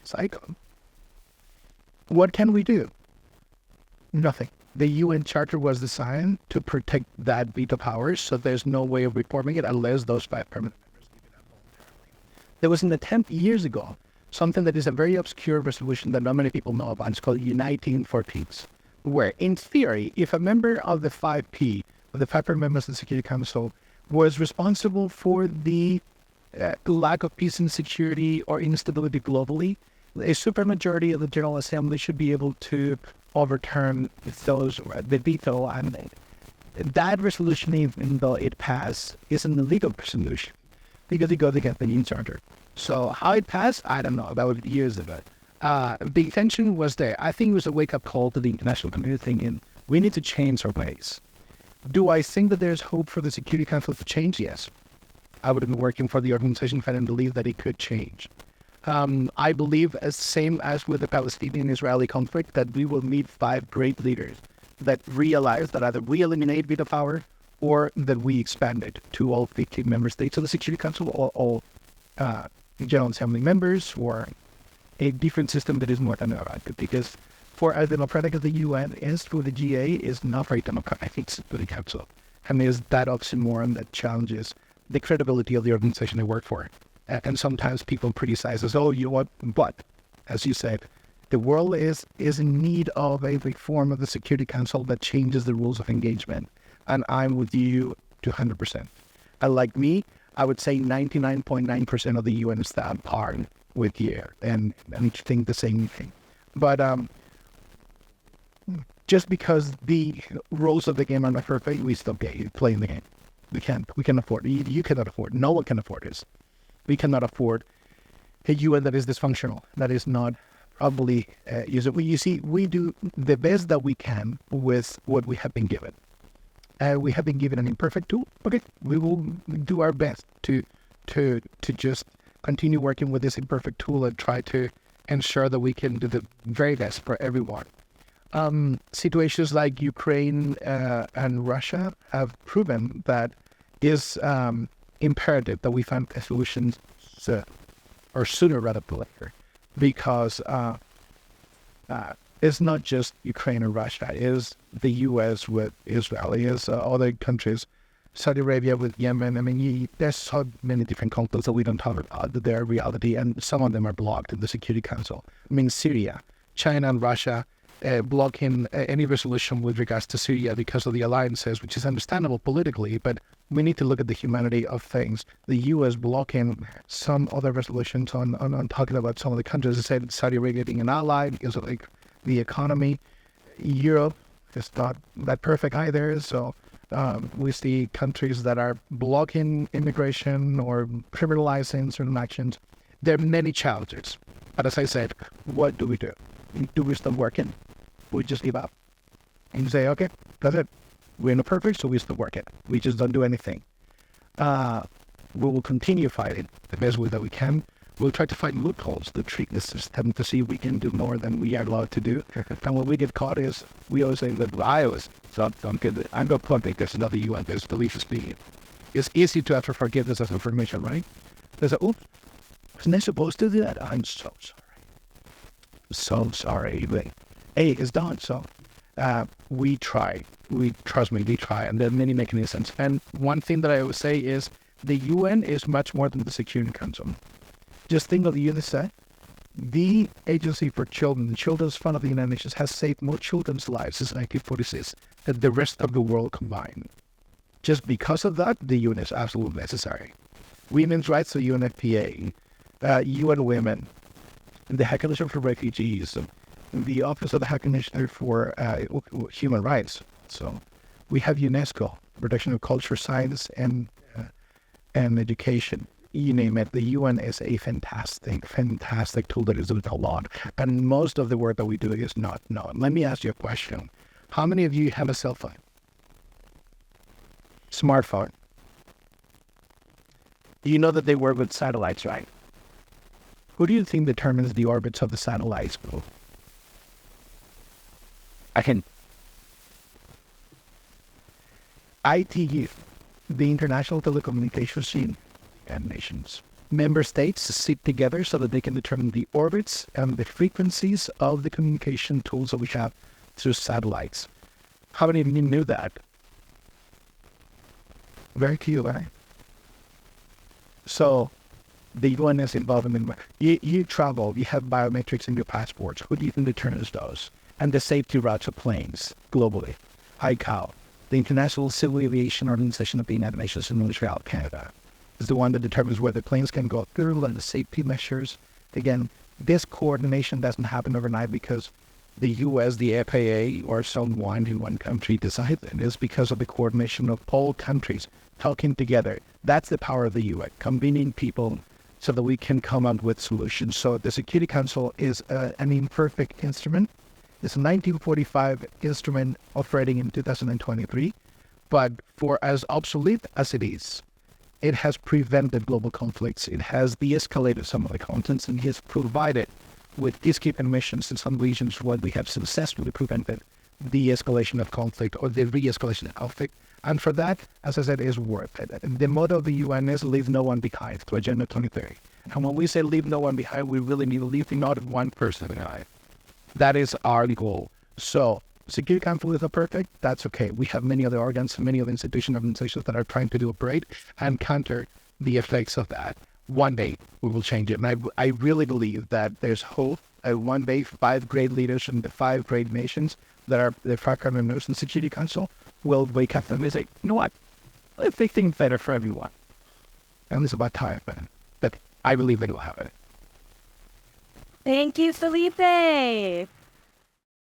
S1: Psycho. What can we do? Nothing. The UN Charter was designed to protect that veto power, so there's no way of reforming it unless those 5 permanent members give it up voluntarily. There was an attempt years ago something that is a very obscure resolution that not many people know about. It's called Uniting for Peace, where in theory, if a member of the 5P, of the 5 members of the Security Council, was responsible for the lack of peace and security or instability globally, a supermajority of the General Assembly should be able to overturn the veto, and that resolution, even though it passed, is an illegal resolution because it goes against the UN Charter. So how it passed, I don't know. That was years ago. The intention was there. I think it was a wake-up call to the international community thinking, we need to change our ways. Do I think that there's hope for the Security Council to change? Yes. I would have been working for the organization if I didn't believe that it could change. I believe, same as with the Palestinian-Israeli conflict, that we will meet 5 great leaders that realize that either we eliminate veto power or that we expand it to all 15 member states of the Security Council, or all General Assembly members, or a different system that is more democratic. Because for as democratic as the UN is, for the GA is not very democratic. It's the Council. And there's that oxymoron that challenges the credibility of the organization I work for. And sometimes people criticize us, oh, you know what? But, as you said, the world is in need of a reform of the Security Council that changes the rules of engagement. And I'm with you 200%. And like me, I would say 99.9% of the UN staff are with you and think the same thing. But just because the rules of the game are not perfect, we still play in the game. We can afford it. You cannot afford it. No one can afford this. We cannot afford a UN that is dysfunctional, that is not probably usable. You see, we do the best that we can with what we have been given. We have been given an imperfect tool. Okay, we will do our best to just continue working with this imperfect tool and try to ensure that we can do the very best for everyone. Situations like Ukraine and Russia have proven that is imperative that we find solutions or sooner rather than later, because it's not just Ukraine or Russia. It is the U.S. with Israel. It is other countries, Saudi Arabia with Yemen. I mean, there's so many different conflicts that we don't talk about, that they're reality, and some of them are blocked in the Security Council. I mean, Syria, China and Russia blocking any resolution with regards to Syria because of the alliances, which is understandable politically, but we need to look at the humanity of things. The U.S. blocking some other resolutions on talking about some of the countries. I said Saudi Arabia being an ally because of like the economy. Europe is not that perfect either, so we see countries that are blocking immigration or criminalizing certain actions. There are many challenges, but as I said, what do? Do we stop working? We just give up and say, okay, that's it. We're not perfect, so we stop working. We just don't do anything. We will continue fighting the best way that we can. We'll try to find loopholes to treat the system to see if we can do more than we are allowed to do. And when we get caught is, we always say that I always don't get it. I'm not public, there's another UN, there's the least speaking. It's easy to ask for forgiveness as information, right? There's a, oops, wasn't I supposed to do that? I'm so sorry. So sorry. But, hey, it's done. So we try. Trust me, we try. And there are many mechanisms. And one thing that I always say is the UN is much more than the Security Council. Just think of the UNICEF. The Agency for Children, the Children's Fund of the United Nations, has saved more children's lives since 1946 than the rest of the world combined. Just because of that, the UN is absolutely necessary. Women's rights, so UNFPA, UN Women, the High Commissioner for Refugees, the Office of the High Commissioner for Human Rights. So we have UNESCO, Protection of Culture, Science, and Education. You name it. The UN is a fantastic tool that is doing a lot. And most of the work that we do is not known. Let me ask you a question. How many of you have a cell phone? Smartphone. You know that they work with satellites, right? Who do you think determines the orbits of the satellites? ITU, the International Telecommunications Union and Nations. Member states sit together so that they can determine the orbits and the frequencies of the communication tools that we have through satellites. How many of you knew that? Very few, right? So The UN is involved in you travel, you have biometrics in your passports. Who do you think determines those? And the safety routes of planes globally. ICAO, the International Civil Aviation Organization of the United Nations in Montreal, Canada, is the one that determines where the planes can go through and the safety measures. Again, this coordination doesn't happen overnight because the US, the FAA, or someone in one country decides it. It's because of the coordination of all countries talking together. That's the power of the UN, convening people so that we can come up with solutions. So the Security Council is an imperfect instrument. It's a 1945 instrument operating in 2023, but for as obsolete as it is, it has prevented global conflicts. It has de-escalated some of the conflicts, and it has provided with peacekeeping missions in some regions where we have successfully prevented the escalation of conflict or the re-escalation of conflict. And for that, as I said, is worth it. And the motto of the UN is leave no one behind to Agenda 2030. And when we say leave no one behind, we really mean leaving not one person behind. That is our goal. So Security Council is not perfect. That's okay. We have many other organs, many other organizations that are trying to operate and counter the effects of that. One day we will change it. And I really believe that there's hope. One day, 5 great leaders from the 5 great nations that are the 5 members in the Security Council will wake up and say, you know what? Let's make things better for everyone. And it's about time, man. But I believe it will happen.
S3: Thank you, Felipe.